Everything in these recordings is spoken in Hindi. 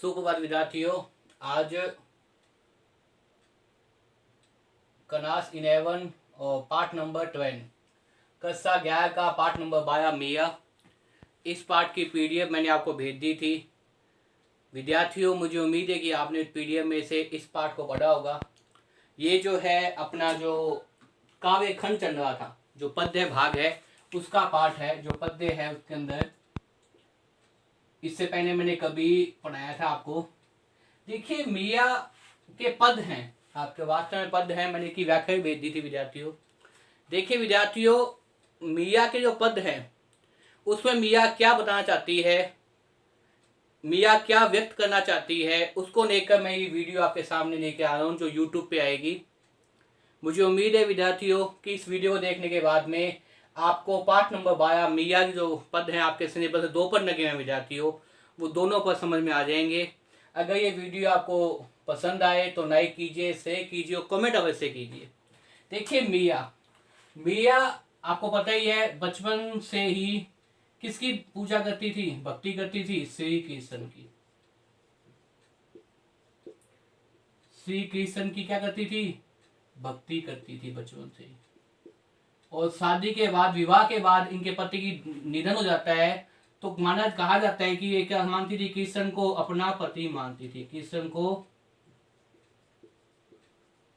सुप्रभात विद्यार्थियों। आज क्लास 11 और पाठ नंबर 12 कक्षा 11 का पाठ नंबर 12 मिया। इस पाठ की पीडीएफ मैंने आपको भेज दी थी। विद्यार्थियों, मुझे उम्मीद है कि आपने पीडीएफ में से इस पाठ को पढ़ा होगा। ये जो है अपना जो काव्य खंड चल रहा था, जो पद्य भाग है उसका पाठ है। जो पद्य है उसके अंदर इससे पहले मैंने कभी पढ़ाया था आपको। देखिए, मिया के पद हैं, आपके वास्तव में पद हैं। मैंने की व्याख्या भी भेज दी थी विद्यार्थियों। देखिए विद्यार्थियों, मिया के जो पद हैं उसमें मिया क्या बताना चाहती है, मिया क्या व्यक्त करना चाहती है, उसको लेकर मैं ये वीडियो आपके सामने लेके आ रहा हूँ, जो यूट्यूब पे आएगी। मुझे उम्मीद है विद्यार्थियों कि इस वीडियो को देखने के बाद में आपको पाठ नंबर 12 मिया के जो पद हैं, आपके सिलेबस से 2 पद लगे हैं विद्यार्थियों, वो दोनों पद समझ में आ जाएंगे। अगर ये वीडियो आपको पसंद आए तो लाइक कीजिए, शेयर कीजिए और कमेंट अवश्य कीजिए। देखिए मिया, मिया आपको पता ही है, बचपन से ही किसकी पूजा करती थी, भक्ति करती थी, श्री कृष्ण की। श्री कृष्ण की क्या करती थी, भक्ति करती थी बचपन से। और शादी के बाद, विवाह के बाद इनके पति की निधन हो जाता है, तो माना कहा जाता है कि ये क्या मानती थी, कृष्ण को अपना पति मानती थी, कृष्ण को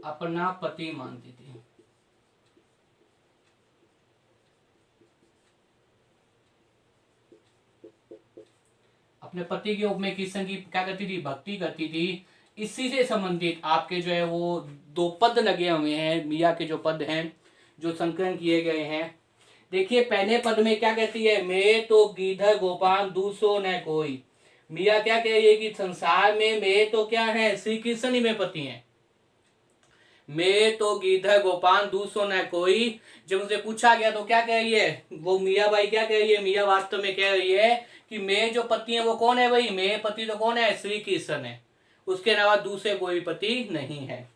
अपना पति मानती थी। अपने पति के रूप में कृष्ण की क्या करती थी, भक्ति करती थी। इसी से संबंधित आपके जो है वो 2 पद लगे हुए हैं, मिया के जो पद हैं, जो संकलन किए गए हैं। देखिए पहले पद में क्या कहती है, मैं तो गिरधर गोपाल दूसरो न कोई। मिया क्या कह रही है कि संसार में मैं तो क्या है, श्री कृष्ण ही मेरे पति हैं। मैं तो गिरधर गोपाल दूसरो न कोई। जब उसे पूछा गया तो क्या कह रही है वो मिया बाई, क्या कह रही है, मिया वास्तव में कह रही है कि मैं जो पति है वो कौन है भाई, मेरे पति तो कौन है, श्री कृष्ण है, उसके अलावा दूसरे कोई पति नहीं है।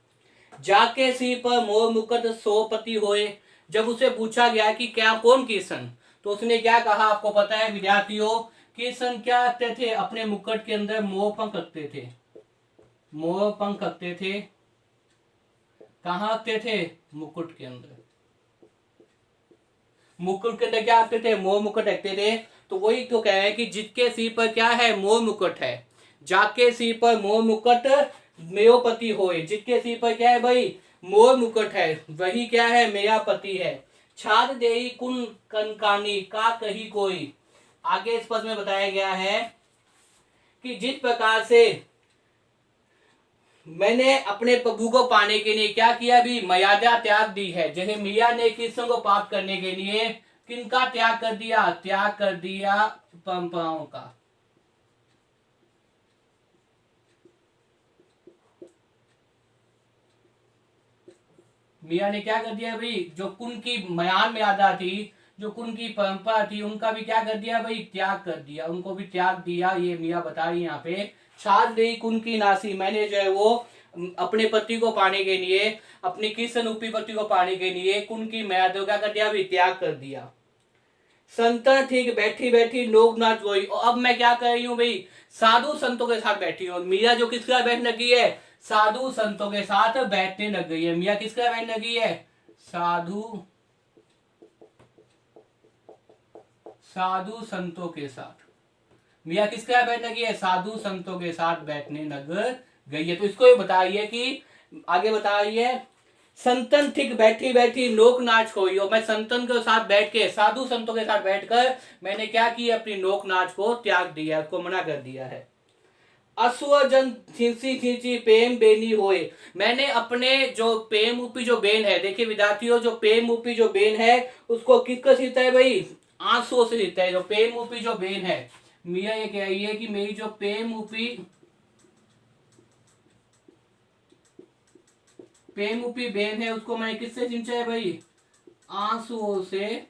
जाके सिर पर मोर मुकुट सो पति होए। जब उसे पूछा गया कि क्या कौन कृष्ण, तो उसने क्या कहा, आपको पता है विद्यार्थियों, कृष्ण क्या रखते थे, अपने मुकुट के अंदर मोर पंख रखते थे। मोर पंख रखते थे, कहाँ रखते थे, मुकुट के अंदर। मुकुट के अंदर क्या रखते थे, मोर मुकुट रखते थे। तो वही तो कह रहे हैं कि जिसके सिर पर क्या है, मोर मुकुट है, जाके सिर पर मोर मुकुट मेरा पति होए। जिसके सिर पर क्या है भाई, मोर मुकुट है, वही क्या है, मेरा पति है। छाद देई कुन कनकानी का कही कोई। आगे इस पद में बताया गया है कि जिस प्रकार से मैंने अपने प्रभु को पाने के लिए क्या किया, भी मर्यादा त्याग दी है। जैसे मिया ने कृष्ण को प्राप्त करने के लिए किनका त्याग कर दिया, त्याग कर दिया परंपराओं का। मिया ने क्या कर दिया भाई, जो कुन की मयान मर्यादा थी, जो कुन की परंपरा थी, उनका भी क्या कर दिया भाई, त्याग कर दिया, उनको भी त्याग दिया। ये मिया बता रही यहाँ पे, छाद दे कुन की नासी, मैंने जो है वो अपने पति को पाने के लिए, अपनी कृष्ण रूपी पति को पाने के लिए कुन की मर्यादा क्या कर दिया, भी त्याग कर दिया। संतन ठीक बैठी बैठी लोग नाच गोई। और अब मैं क्या कर रही हूँ भाई, साधु संतों के साथ बैठी हूँ। मिया जो किसके साथ बैठने लगी है, साधु संतों के साथ बैठने लग गई है। मिया किसके साथ बैठने लगी है, साधु साधु संतों के साथ। मिया किसके साथ बैठने लगी है, साधु संतों के साथ बैठने लग गई है। तो इसको ये बताइए कि आगे बता रही है, संतन ठीक बैठी बैठी लोक नाच होई। और मैं संतन के साथ बैठ के, साधु संतों के साथ बैठकर मैंने क्या किया, अपनी लोक नाच को त्याग दिया, उसको मना कर दिया है। असुअजन खींची खींची प्रेम बेनी होए। मैंने अपने जो प्रेम रूपी जो बेन है, देखिए विद्यार्थियों, जो प्रेम रूपी जो बेन है उसको किसको सीखता है भाई, आंसुओं से सीखता है। जो प्रेम रूपी जो बेन है, मिया ये कह रही है कि मेरी जो प्रेम रूपी बेन है उसको मैंने किससे सिंचा है भाई, आंसुओं से,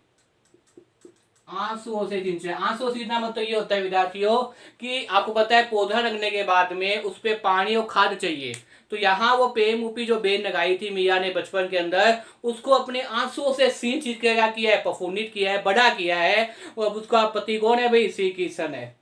आंसुओं से सिंचा। आंसुओं सींचना मतलब ये होता है विद्यार्थियों कि आपको पता है पौधा लगने के बाद में उस पर पानी और खाद चाहिए। तो यहाँ वो प्रेम रूपी जो बेन लगाई थी मिया ने बचपन के अंदर, उसको अपने आंसुओं से सींच के क्या किया है, प्रफुल्लित किया है, बड़ा किया है। और उसका पति कौन है भाई, श्री कृष्ण है।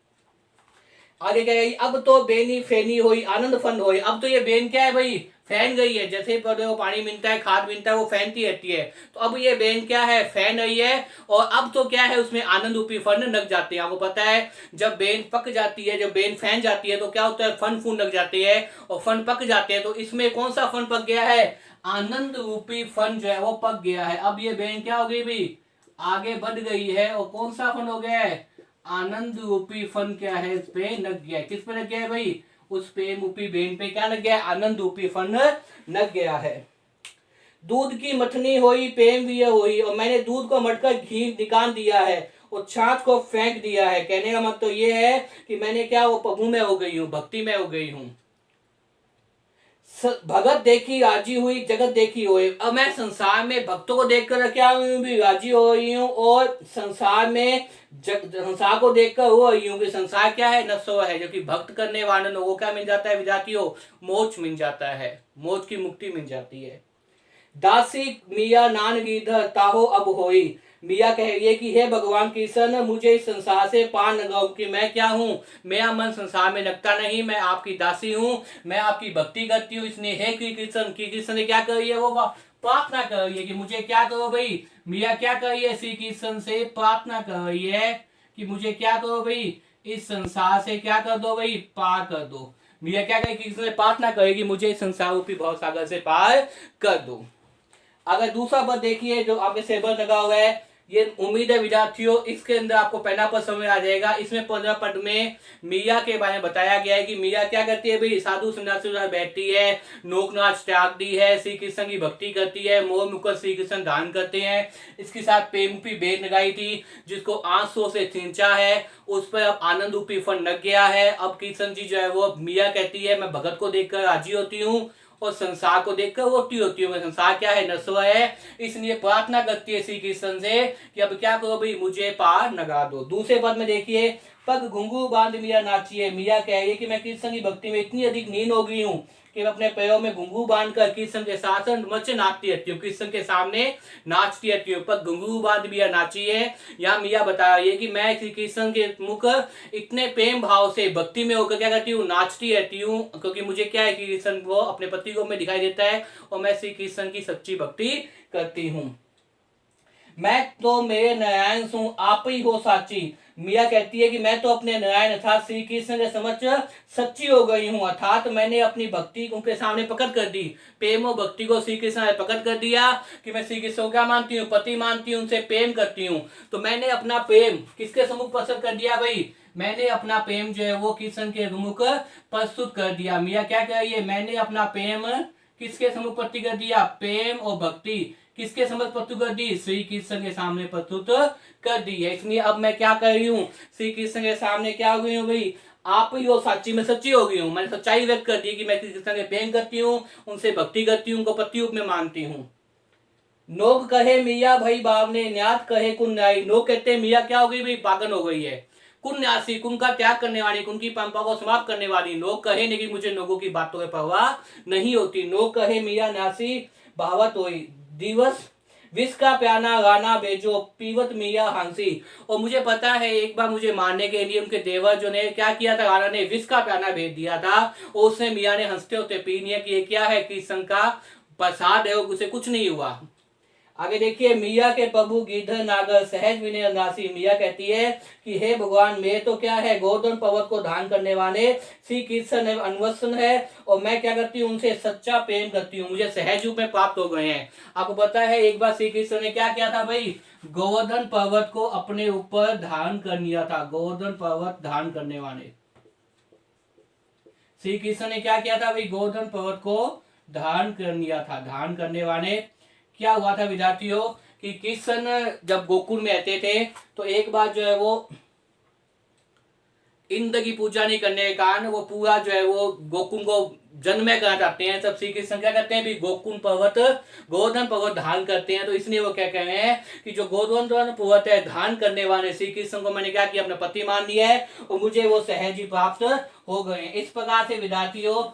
आगे क्या है, अब तो बेनी फेनी हुई आनंद फन हुई। अब तो ये बेन क्या है भाई, फैन गई है। जैसे पौधे को पानी मिलता है, खाद मिलता है, वो फैनती रहती है। तो अब ये बेन क्या है, फैन रही है। और अब तो क्या है, उसमें आनंद रूपी फन लग जाते हैं। आपको पता है जब बेन पक जाती है, जब बेन फैन जाती है तो क्या होता है, फन फून लग जाते हैं और फन पक जाते हैं। तो इसमें कौन सा फन पक गया है, आनंद रूपी फन जो है वो पक गया है। अब ये बेन क्या हो गई भाई, आगे बढ़ गई है। और कौन सा फन हो गया है, आनंद रूपी फन क्या है, इस पे लग गया है। किस पे लग गया है भाई, उस पे रूपी बेन पे क्या लग गया है, आनंद रूपी फन लग गया है। दूध की मथनी हुई प्रेम भी हुई, और मैंने दूध को मटकर घी निकाल दिया है और छाछ को फेंक दिया है। कहने का मतलब तो ये है कि मैंने क्या, वो प्रभु में हो गई हूँ, भक्ति में हो गई हूँ। भगत देखी राजी हुई जगत देखी हुई। अब मैं संसार में भक्तों को देखकर क्या हुई भी राजी हो रही हूँ, और संसार में संसार को देखकर हो रही हूँ कि संसार क्या है, नश्वर है। जो कि भक्त करने वाले लोगों को क्या मिल जाता है विद्यार्थियों, मोक्ष मिल जाता है, मोक्ष की मुक्ति मिल जाती है। दासी मिया नान गिरधर ताहो अब होई। मिया कह रही है कि हे भगवान कृष्ण, मुझे इस संसार से पार न लगाओ कि मैं क्या हूँ, मेरा मन संसार में लगता नहीं, मैं आपकी दासी हूँ, मैं आपकी भक्ति करती हूँ। इसलिए हे कृष्ण, की कृष्ण ने क्या कर रही है, वो प्रार्थना कर रही है कि मुझे क्या करो भाई। मिया क्या कर रही है, श्री कृष्ण से प्रार्थना कर रही है कि मुझे क्या करो भाई, इस संसार से क्या कर दो भाई, पार कर दो। मिया क्या करेगी, कृष्ण से प्रार्थना करेगी मुझे इस संसार रूपी भव सागर से पार कर दो। अगर दूसरा पद देखिए जो आपके सेबल लगा हुआ है, ये उम्मीद है विद्यार्थियों इसके अंदर आपको पहला पद समझ आ जाएगा। इसमें 15 पद में मिया के बारे में बताया गया है कि मिया क्या करती है भाई, साधु सन्यासी बैठती है, नोक नाच त्यागती है, श्री कृष्ण की भक्ति करती है, मोह मुकुट श्री कृष्ण दान करते हैं। इसके साथ प्रेमरूपी बेद लगाई थी जिसको आंसुओं से खींचा है, उस पर अब आनंद रूपी फन लग गया है। अब कृष्ण जी जो है वो, मिया कहती है मैं भगत को देखकर राजी होती हूँ और संसार को देखकर रोती होती हूँ। संसार क्या है, नश्वर है। इसलिए प्रार्थना करती है श्री कृष्ण से कि अब क्या करो भाई, मुझे पार लगा दो। दूसरे पद में देखिए, पग घुंघरू बांध मिया नाचिए। मिया कह रही है कि मैं कृष्ण की भक्ति में इतनी अधिक लीन हो गई हूँ कि मैं अपने पैरों में घुंघरू बांधकर कृष्ण के साथ मच नाचती रहती हूँ, कृष्ण के सामने नाचती रहती हूँ। पर घुंघरू बांध मिया नाची है, यहाँ मिया बता रही है कि मैं श्री कृष्ण के मुख इतने प्रेम भाव से भक्ति में होकर क्या करती हूँ, नाचती रहती हूँ। क्योंकि मुझे क्या है कि कृष्ण को अपने पति को में दिखाई देता है और मैं श्री कृष्ण की सच्ची भक्ति करती हूँ। मैं तो मेरे नारायण हूँ, आप ही हो साची। मिया कहती है कि मैं तो अपने नारायण अर्थात श्री कृष्ण के समक्ष सच्ची हो गई हूँ, अर्थात मैंने अपनी भक्ति उनके सामने प्रकट कर दी, प्रेम और भक्ति को श्री कृष्ण ने प्रकट कर दिया कि मैं श्री कृष्ण को क्या मानती हूँ, पति मानती हूँ, उनसे प्रेम करती हूँ। तो मैंने अपना प्रेम किसके सम्मुख प्रस्तुत कर दिया भाई, मैंने अपना प्रेम जो है वो कृष्ण के सम्मुख प्रस्तुत कर दिया। मिया क्या कह रही है, मैंने अपना प्रेम किसके सम्मुख प्रस्तुत कर दिया, प्रेम और भक्ति किसके समक्ष प्रस्तुत कर दी, श्री कृष्ण के सामने प्रस्तुत कर दी है। इसलिए अब मैं क्या कर रही हूँ, श्री कृष्ण के सामने क्या हो गई हूँ भाई, आप ही हो साची, में सच्ची हो गई हूँ। मैंने सच्चाई व्यक्त कर दी कि मैं कृष्ण के प्रेम करती हूँ, उनसे भक्ति करती हूँ, उनको पति रूप में मानती हूँ। नोक कहे मिया भाई बाप ने न्यात कहे कुन न्यायी। नोक कहते हैं मिया क्या हो गई भाई, पागल हो गई है। कुन न्यासी, कुन का त्याग करने वाली, कुन की परंपरा को समाप्त करने वाली। नोक कहे नहीं कि मुझे लोगों की बातों की परवाह नहीं होती। नोक कहे मिया न्यासी बहावत होई, दिवस विष का प्याना गाना बेजो पीवत मिया हांसी। और मुझे पता है एक बार मुझे मारने के लिए उनके देवर जो ने क्या किया था, गाना ने विष का प्याना भेज दिया था और उसने मिया ने हंसते होते पी लिया कि ये क्या है, कृष्ण का प्रसाद है, उसे कुछ नहीं हुआ। आगे देखिए, मिया के प्रभु गिरधर नागर सहज विनय नासी। मिया कहती है कि हे भगवान, मैं तो क्या है, गोवर्धन पर्वत को धारण करने वाले श्री कृष्ण अन्वसन है और मैं क्या करती हूँ, उनसे सच्चा प्रेम करती हूँ, मुझे सहज रूप में प्राप्त हो गए हैं। आपको पता है एक बार श्री कृष्ण ने क्या किया था भाई, गोवर्धन पर्वत को अपने ऊपर धारण कर लिया था। गोवर्धन पर्वत धारण करने वाले श्री कृष्ण ने क्या किया था भाई, गोवर्धन पर्वत को धारण कर लिया था। धारण करने वाले क्या हुआ था विद्यार्थियों कि कृष्ण जब गोकुल में रहते थे तो एक बार जो है वो इंद्र की पूजा नहीं करने के कारण वो पूरा जो है वो गोकुल को जन्मय करना चाहते हैं। तब श्री कृष्ण क्या करते हैं भी, गोकुल पर्वत गोवर्धन पर्वत धारण करते हैं। तो इसलिए वो क्या कह रहे हैं कि जो गोवर्धन पर्वत है धारण करने वाले श्री कृष्ण को मैंने क्या किया, अपने पति मान लिया है और मुझे वो सहज ही प्राप्त हो गए। इस प्रकार से विद्यार्थियों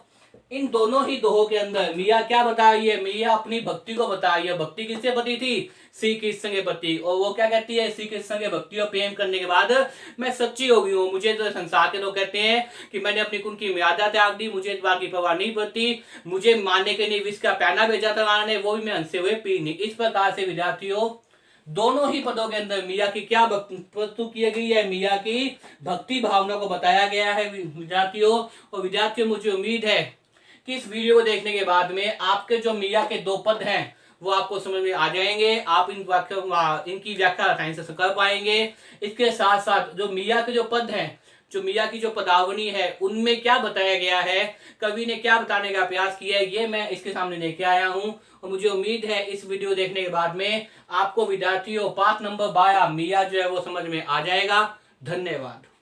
इन दोनों ही दोहों के अंदर मियाँ क्या बता रही है, मियाँ अपनी भक्ति को बता रही है। भक्ति किससे बती थी, श्री कृष्ण के प्रति। और वो क्या कहती है, श्री कृष्ण के भक्ति और प्रेम करने के बाद मैं सच्ची हो गई हूँ। मुझे तो संसार के लोग कहते हैं कि मैंने अपनी कुल की मर्यादा त्याग दी, मुझे बाकी परवाह नहीं पड़ती, मुझे मारने के लिए विष का प्याला भेजा था राणा ने, वो भी मैं हंसे हुए पी नहीं। इस प्रकार से विद्यार्थियों दोनों ही पदों के अंदर मियाँ की क्या प्रस्तुत की गई है, मियाँ की भक्ति भावना को बताया गया है विद्यार्थियों। और विद्यार्थियों मुझे उम्मीद है कि इस वीडियो को देखने के बाद में आपके जो मियाँ के दो पद हैं वो आपको समझ में आ जाएंगे, आप इनकी व्याख्या आसानी से कर पाएंगे। इसके साथ साथ जो मियाँ के जो पद हैं, जो मियाँ की जो पदावली है, उनमें क्या बताया गया है, कवि ने क्या बताने का प्रयास किया है, ये मैं इसके सामने लेके आया हूँ। और मुझे उम्मीद है इस वीडियो देखने के बाद में आपको विद्यार्थियों पाठ नंबर 12 मियाँ जो है वो समझ में आ जाएगा। धन्यवाद।